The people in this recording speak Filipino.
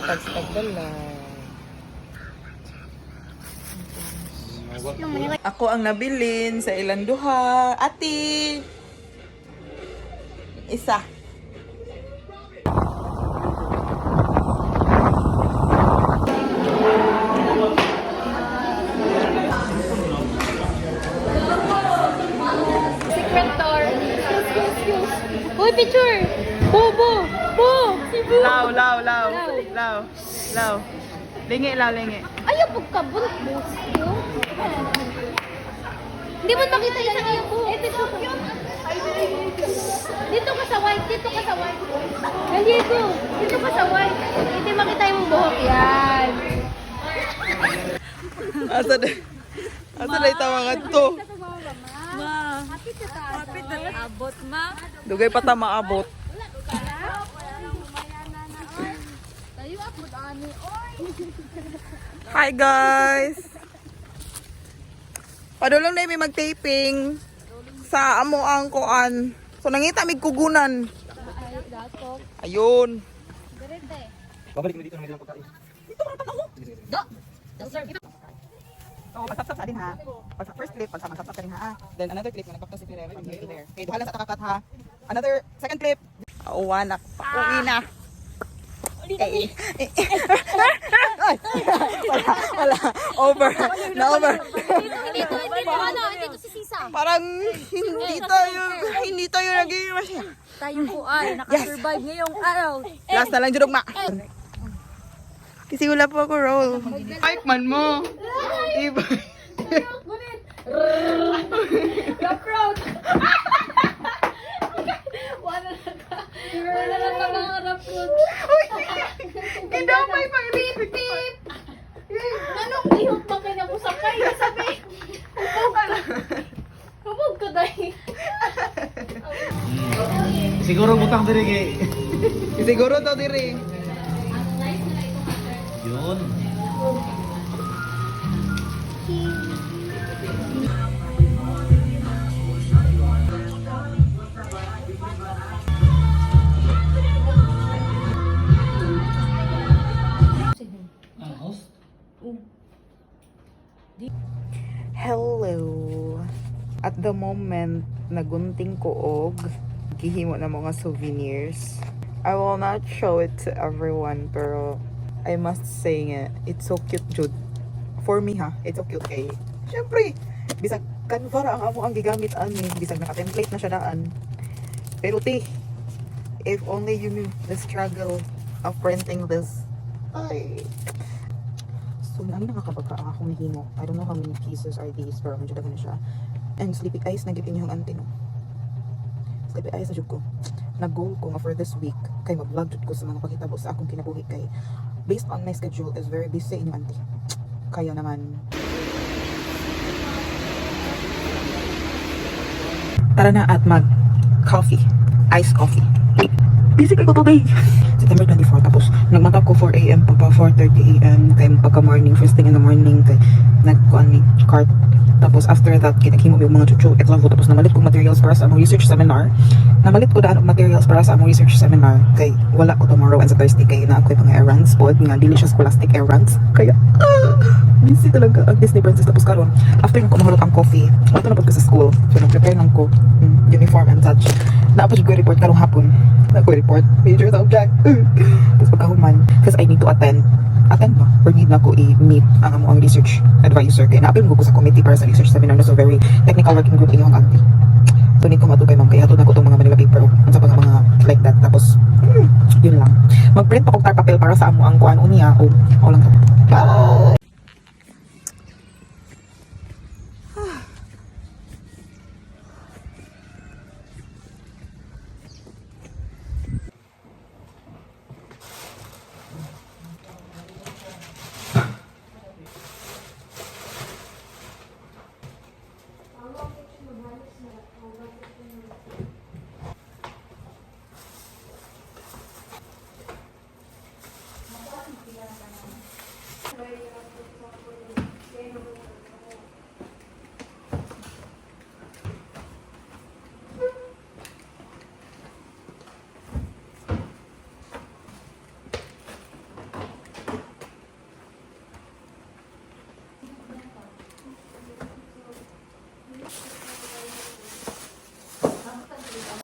Tagal na. Ako ang nabilin sa ilang duha. Ati! Isa. Secret door. Excuse. Uy, picture! Bo! Si Bo! Law. Lingi. Ayaw, pagkabot mo. Hindi mo makita yung iyo ko. Dito ka sa white. Dito ka sa white. Hindi makita yung buhok. Yan. Asa na itawangan to? Kapit na abot, ma. Dugay pa ta maabot. Tayo abot, ani. Hi guys! Padulong na may mag-taping sa amo ang kuan. So nangita mig kugunan. Ay, dakok. Ayun. Direte. Babalik mo dito na may pagkain. So, pagsapsap sa din ha. First clip, pagsapsap ka rin ha. Then another clip, nagpakta si Tere from here to there. Okay, duhala sa takakat ha. Another, second clip. Awan, uwi na. Ay, wala. Over. Dito si Sisa. Parang hindi tayo naging masya. Tayo po ay nakasurvive ngayong araw. Last na lang jurog ma. Kasi wala po ako roll. Bike man mo. Iba. Rock. Wala na ka mga rock. Kinamay pang beep. Anong ihok ba kayo na musakay? Sabi. Hubog ka dahil. Siguro butang diri kay. Siguro to diri. Yun. Hello. At the moment, nagunting ko og gihimo na mga souvenirs. I will not show it to everyone, pero I must say nga, it's so cute, Jude. For me ha, it's so cute kay. Syempre, bisag Canva ra ang amo ang gigamit ani, bisag naka-template na siya daan. Pero if only you knew the struggle of printing this. Ay. So, namin nakakabagka ang akong himo. I don't know how many pieces are these, pero medyo dagan na siya. And sleepy eyes, nagipin yung auntie, no? Sleepy eyes na jud ko. Nag-goal ko nga for this week, kay mag-vlog jud ko sa mga pakitabo sa akong kinabuhi kay based on my schedule is very busy in auntie. Kaya naman. Tara na at mag-coffee. Iced coffee. Busy kayo today. September 24, tapos nagmatap ko 4 AM pa 4:30 AM kay pagka morning, first thing in the morning kay nagkuan ni cart. Tapos after that kinaghimo yung mga chuchu eklavo, tapos namalit ko materials para sa among research seminar. Namalit ko daan og materials para sa among research seminar kay wala ko tomorrow and sa Thursday kay na ako'y pang errands pod nga dili siya scholastic errands. Kaya busy talaga ang Disney Princess. Tapos karon after ko mahulog ang coffee, wato na pud ko sa school. So nag-prepare lang ko uniform and such. Naapos ko report karong hapon. Nag-report major subject. Tapos pagkahuman, because I need to attend ba? Or need na ko i-meet ang among research advisor. Kaya na-appeal ko sa committee para sa research seminar na so very technical working group inyong auntie. So need ko matugay ma'am, kaya hatod na ko itong mga Manila paper ang sa mga like that. Tapos, yun lang. Mag-print pa kong tar papel para sa amo ang kuan unya o lang to. Bye!